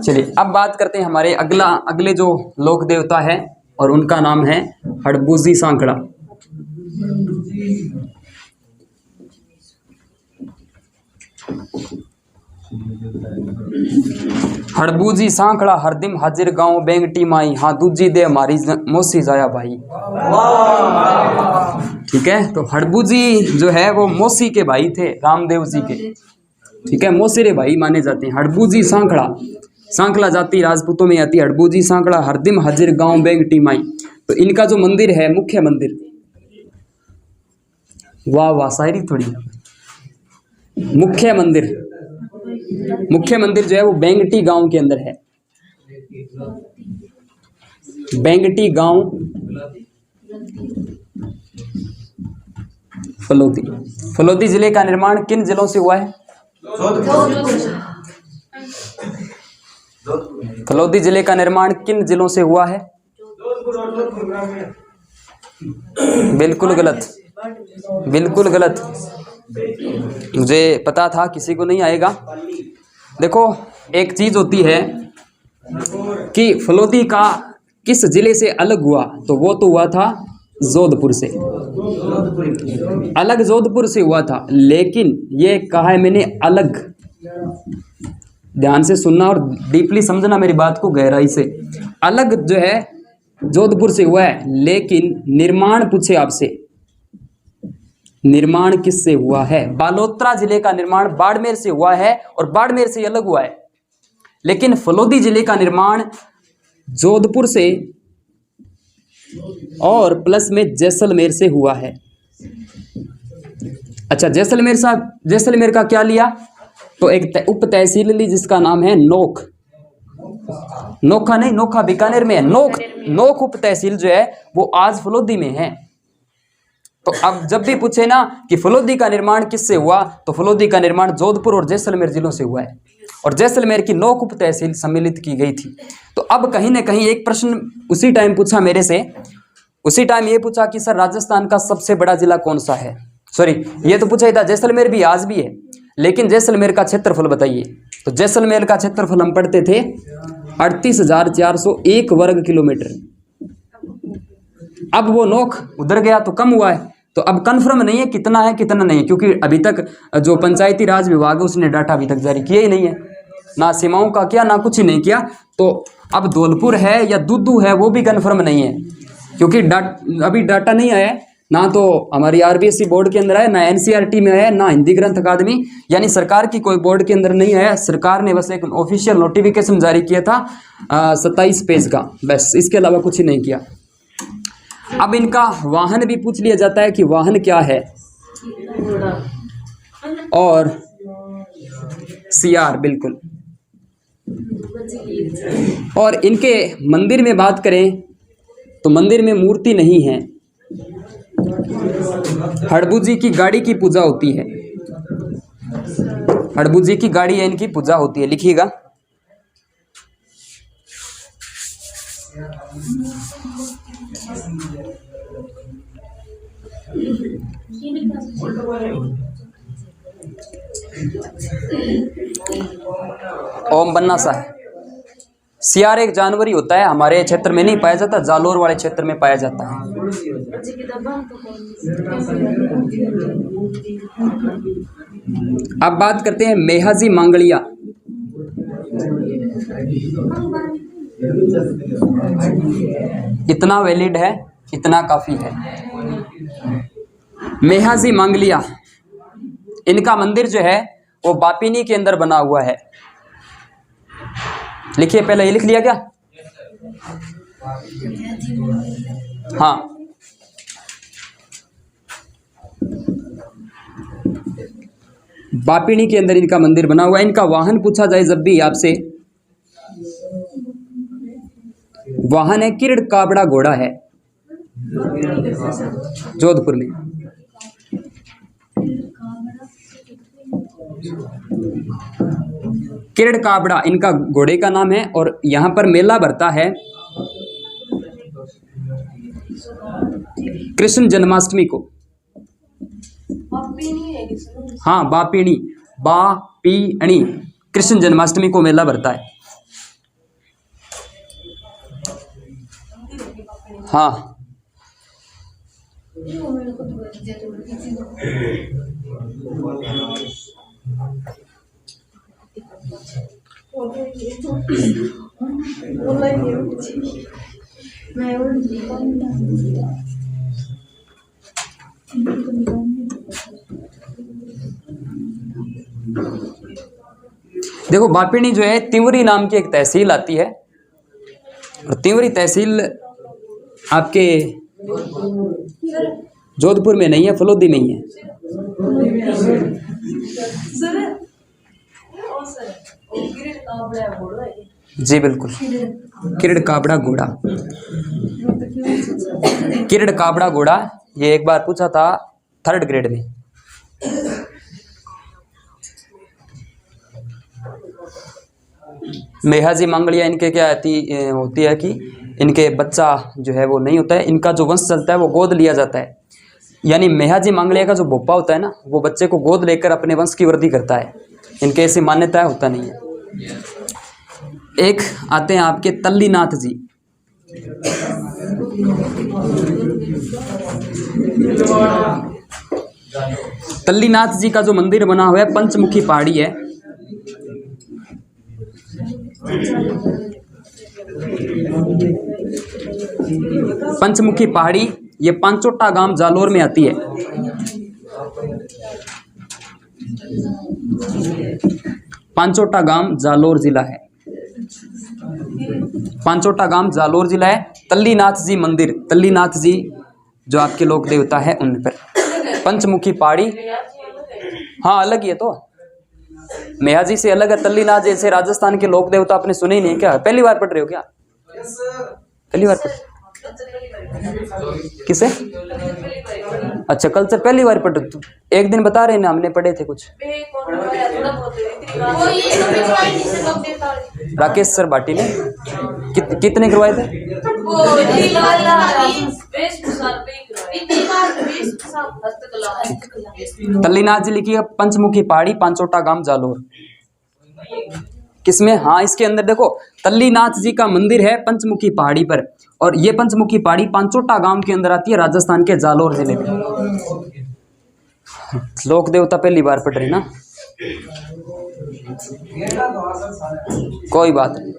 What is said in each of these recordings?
चलिए अब बात करते हैं हमारे अगले जो लोक देवता है और उनका नाम है हड़बूजी सांकड़ा। हड़बूजी सांकड़ा हरदिम हाजिर गांव बेंगटी माई, हाँ दूजी दे हमारी मौसी जाया भाई। ठीक है, तो हड़बूजी जो है वो मौसी के भाई थे रामदेव जी के। ठीक है, मौसेरे भाई माने जाते हैं। हड़बूजी सांकड़ा, सांकला जाति राजपूतों में आती है। हड़बूजी सांकड़ा हरदिम हाजिर गांव बेंगटी माई, तो इनका जो मंदिर है मुख्य मंदिर, वाह वाह शायरी थोड़ी। मुख्य मंदिर जो है वो बेंगटी गांव के अंदर है। बेंगटी गांव फलोदी जिले का निर्माण किन जिलों से हुआ है? फलोदी जिले का निर्माण किन जिलों से हुआ है? बिल्कुल गलत, बिल्कुल गलत। मुझे पता था किसी को नहीं आएगा। देखो एक चीज होती है कि फलोदी का किस जिले से अलग हुआ, तो वो तो हुआ था जोधपुर से, अलग जोधपुर से हुआ था। लेकिन ये कहा है मैंने अलग, ध्यान से सुनना और डीपली समझना मेरी बात को गहराई से। अलग जो है जोधपुर से हुआ है, लेकिन निर्माण पूछे आपसे, निर्माण किससे हुआ है? बालोतरा जिले का निर्माण बाड़मेर से हुआ है और बाड़मेर से अलग हुआ है। लेकिन फलोदी जिले का निर्माण जोधपुर से और प्लस में जैसलमेर से हुआ है। अच्छा, जैसलमेर का क्या लिया? तो एक उप तहसील ली जिसका नाम है नोख। नोखा नहीं, नोखा बीकानेर में है। नोख उप तहसील जो है वो आज फलोदी में है। तो अब जब भी पूछे ना कि फलोदी का निर्माण किससे हुआ, तो फलोदी का निर्माण जोधपुर और जैसलमेर जिलों से हुआ है और जैसलमेर की नोख उप तहसील सम्मिलित की गई थी। तो अब कहीं ना कहीं एक प्रश्न उसी टाइम पूछा मेरे से, उसी टाइम ये पूछा कि सर राजस्थान का सबसे बड़ा जिला कौन सा है? सॉरी, ये तो पूछा ही था, जैसलमेर भी आज भी है, लेकिन जैसलमेर का क्षेत्रफल बताइए। तो जैसलमेर का क्षेत्रफल हम पढ़ते थे 38,401 वर्ग किलोमीटर। अब वो नोख उधर गया तो कम हुआ है, तो अब कंफर्म नहीं है कितना है कितना नहीं है, क्योंकि अभी तक जो पंचायती राज विभाग है उसने डाटा अभी तक जारी किया ही नहीं है, ना सीमाओं का किया ना कुछ ही नहीं किया। तो अब धौलपुर है या दुद्दू है वो भी कंफर्म नहीं है, क्योंकि अभी डाटा नहीं आया, ना तो हमारी आरबीएसई बोर्ड के अंदर है, ना एनसीईआरटी में है, ना हिंदी ग्रंथ अकादमी, यानी सरकार की कोई बोर्ड के अंदर नहीं आया। सरकार ने बस एक ऑफिशियल नोटिफिकेशन जारी किया था 27 पेज का, बस, इसके अलावा कुछ ही नहीं किया। अब इनका वाहन भी पूछ लिया जाता है कि वाहन क्या है, और सियार, बिल्कुल। और इनके मंदिर में बात करें तो मंदिर में मूर्ति नहीं है। हड़बूजी की गाड़ी की पूजा होती है, हड़बूजी की गाड़ी है इनकी पूजा होती है, लिखिएगा। ओम बन्ना सा है। सियार एक जानवर ही होता है, हमारे क्षेत्र में नहीं पाया जाता, जालोर वाले क्षेत्र में पाया जाता है। अब बात करते हैं मेहाजी मांगलिया। इतना वैलिड है, इतना काफी है। मेहाजी मांगलिया, इनका मंदिर जो है वो बापिनी के अंदर बना हुआ है। लिखिए, पहले ये लिख लिया क्या? हाँ, बापिनी के अंदर इनका मंदिर बना हुआ है। इनका वाहन पूछा जाए जब भी आपसे, वाहन है किरड़ काबड़ा घोड़ा है, जोधपुर में। किरड़ काबड़ा इनका घोड़े का नाम है, और यहां पर मेला भरता है कृष्ण जन्माष्टमी को। हाँ, बापीणी, कृष्ण जन्माष्टमी को मेला भरता है। हाँ देखो बापिनी जो है तिंवरी नाम की एक तहसील आती है, और तिंवरी तहसील आपके जोधपुर में नहीं है, फलोदी में ही है। जी बिल्कुल, किरण काबड़ा घोड़ा, किरण काबड़ा घोड़ा, ये एक बार पूछा था 3rd ग्रेड में। मेहाजी मंगलिया इनके क्या होती है कि इनके बच्चा जो है वो नहीं होता है, इनका जो वंश चलता है वो गोद लिया जाता है। यानी मेहाजी मंगलिया का जो भोपा होता है ना, वो बच्चे को गोद लेकर अपने वंश की वृद्धि करता है। इनके ऐसी मान्यता होता नहीं है। एक आते हैं आपके तल्लीनाथ जी। तल्लीनाथ जी का जो मंदिर बना हुआ है पंचमुखी पहाड़ी है। पंचमुखी पहाड़ी ये पांचोटा गांव जालोर में आती है। पांचोटा गांव जालोर जिला है। पांचोटा गांव जालोर जिला है। तल्लीनाथ जी मंदिर, तल्लीनाथ जी जो आपके लोक देवता है उन पर पंचमुखी पहाड़ी, हाँ अलग ही है। तो मेहाजी से अलग है तल्लीनाथ। जैसे राजस्थान के लोक देवता आपने सुने ही नहीं क्या? पहली बार पढ़ रहे हो क्या? पहली बार पढ़, किसे? अच्छा कल्चर पहली बार पढ़ रहे। एक दिन बता रहे ना, हमने पढ़े थे कुछ। राकेश सर भाटी ने कितने करवाए थे? तल्लीनाथ जी लिखी है पंचमुखी पहाड़ी, पांचोटा गांव जालोर। किसमें? हाँ इसके अंदर देखो तल्लीनाथ जी का मंदिर है पंचमुखी पहाड़ी पर, और ये पंचमुखी पहाड़ी पांचोटा गांव के अंदर आती है, राजस्थान के जालोर जिले में। लोक देवता पहली बार पढ़ रहे ना, कोई बात नहीं।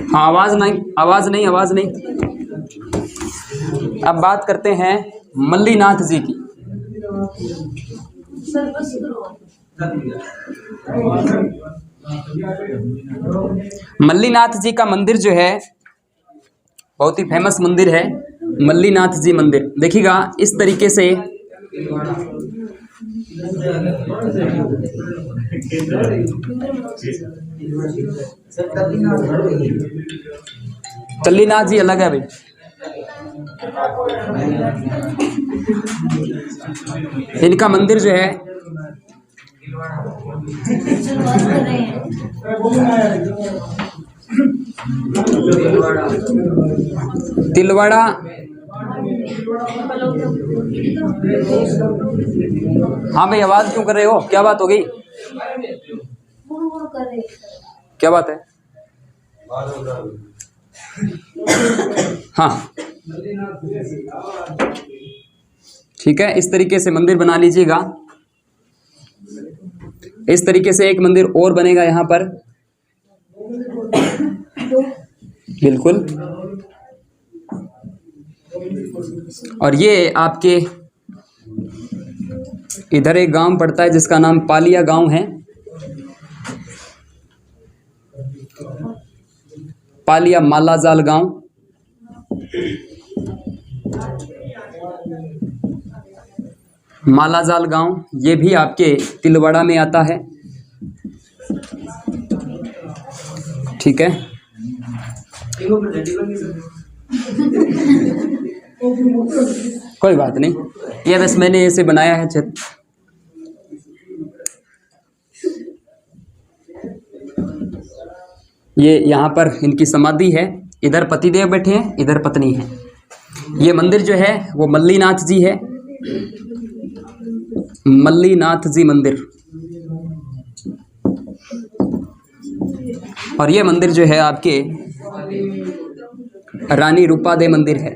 हाँ आवाज नहीं, आवाज नहीं, आवाज नहीं। अब बात करते हैं मल्लीनाथ जी की। मल्लीनाथ जी का मंदिर जो है बहुत ही फेमस मंदिर है। मल्लीनाथ जी मंदिर देखिएगा इस तरीके से, तल्लीनाथ जी अलग है भाई। इनका मंदिर जो है तिलवाड़ा, हाँ भाई आवाज क्यों कर रहे हो? क्या बात हो गई? क्या बात है? हाँ ठीक है, इस तरीके से मंदिर बना लीजिएगा। इस तरीके से एक मंदिर और बनेगा यहाँ पर, बिल्कुल। और ये आपके इधर एक गांव पड़ता है जिसका नाम पालिया गांव है। पालिया मालाजाल गांव, मालाजाल गांव ये भी आपके तिलवाड़ा में आता है। ठीक है, कोई बात नहीं, ये बस मैंने ऐसे बनाया है छत। ये यहाँ पर इनकी समाधि है, इधर पतिदेव बैठे हैं, इधर पत्नी है। ये मंदिर जो है वो मल्लीनाथ जी है, मल्लीनाथ जी मंदिर। और ये मंदिर जो है आपके रानी रूपादेव मंदिर है।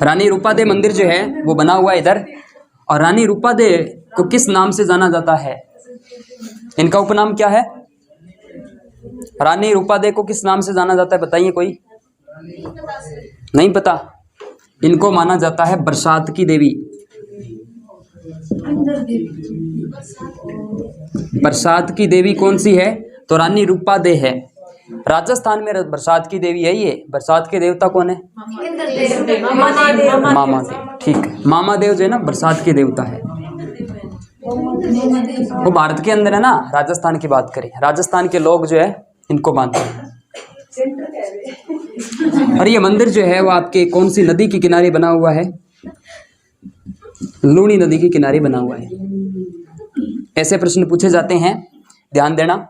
रानी रूपादेव मंदिर जो है वो बना हुआ है इधर। और रानी रूपादेव को किस नाम से जाना जाता है? इनका उपनाम क्या है? रानी रूपादेव को किस नाम से जाना जाता है, बताइए कोई? नहीं पता? इनको माना जाता है बरसात की देवी। बरसात की देवी कौन सी है? तो रानी रूपादेव है। राजस्थान में बरसात की देवी है। ये बरसात के देवता कौन है? मामादेव। ठीक है, मामादेव जो है ना बरसात के देवता है। वो भारत के अंदर है ना, राजस्थान की बात करें, राजस्थान के लोग जो है इनको मानते हैं। और ये मंदिर जो है वो आपके कौन सी नदी के किनारे बना हुआ है? लूनी नदी के किनारे बना हुआ है। ऐसे प्रश्न पूछे जाते हैं, ध्यान देना।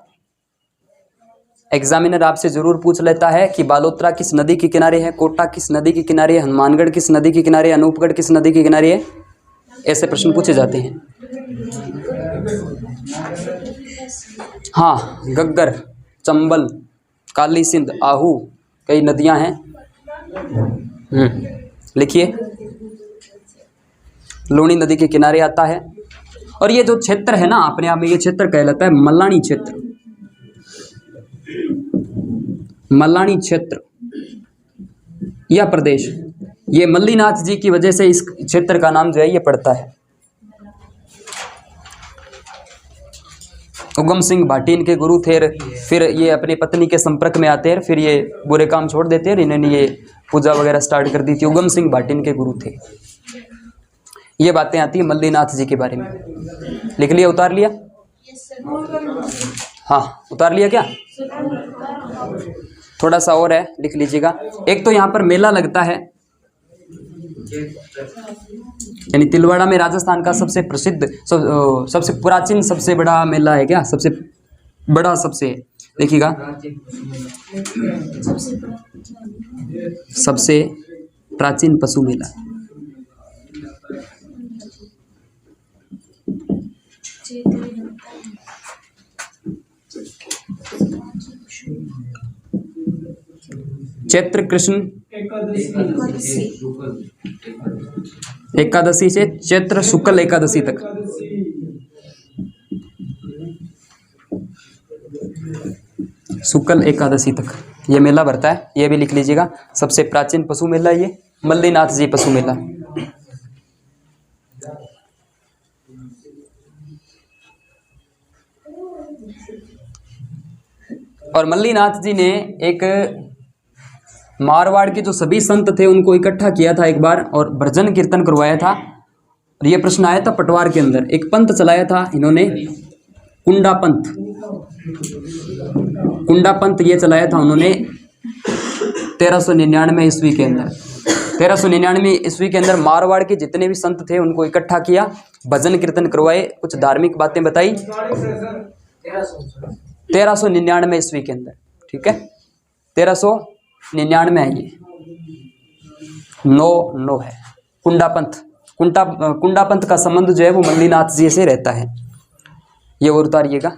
एग्जामिनर आपसे जरूर पूछ लेता है कि बालोतरा किस नदी के किनारे है, कोटा किस नदी के किनारे है, हनुमानगढ़ किस नदी के किनारे, अनूपगढ़ किस नदी के किनारे है। ऐसे प्रश्न पूछे जाते हैं। हाँ, गग्गर, चंबल, काली सिंध, आहू, कई नदियां हैं। लिखिए, लूनी नदी के किनारे आता है। और ये जो क्षेत्र है ना, अपने आप में ये क्षेत्र कहलाता है मल्लानी क्षेत्र। मल्लानी क्षेत्र यह प्रदेश, ये मल्लीनाथ जी की वजह से इस क्षेत्र का नाम जो है ये पड़ता है। उगम सिंह भाटी इनके गुरु थे। फिर ये अपनी पत्नी के संपर्क में आते हैं, फिर ये बुरे काम छोड़ देते हैं। इन्होंने ये पूजा वगैरह स्टार्ट कर दी थी। उगम सिंह भाटी इनके गुरु थे। ये बातें आती है मल्लीनाथ जी के बारे में। लिख लिया, उतार लिया? हाँ, उतार लिया क्या? थोड़ा सा और है, लिख लीजिएगा। एक तो यहाँ पर मेला लगता है, यानी तिलवाड़ा में राजस्थान का सबसे प्रसिद्ध, सबसे प्राचीन, सबसे बड़ा मेला है क्या? सबसे बड़ा, सबसे, देखिएगा, सबसे प्राचीन पशु मेला। चैत्र कृष्ण एकादशी से चैत्र शुक्ल एकादशी तक। शुक्ल एकादशी तक ये मेला भरता है। ये भी लिख लीजिएगा, सबसे प्राचीन पशु मेला ये मल्लीनाथ जी पशु मेला। और मल्लीनाथ जी ने एक मारवाड़ के जो सभी संत थे उनको इकट्ठा किया था एक बार और भजन कीर्तन करवाया था। और ये प्रश्न आया था पटवार के अंदर। एक पंथ चलाया था इन्होंने, कुंडा पंथ। कुंडा पंथ ये चलाया था उन्होंने 1399 ईस्वी के अंदर। 1399 ईस्वी के अंदर मारवाड़ के जितने भी संत थे उनको इकट्ठा किया, भजन कीर्तन करवाए, कुछ धार्मिक बातें बताई। 1399 ईस्वी के अंदर, ठीक है, 1399 है ये, 9 है। कुंडा पंथ, कुंडा पंथ का संबंध जो है वो मल्लीनाथ जी से रहता है। ये और उतारिएगा।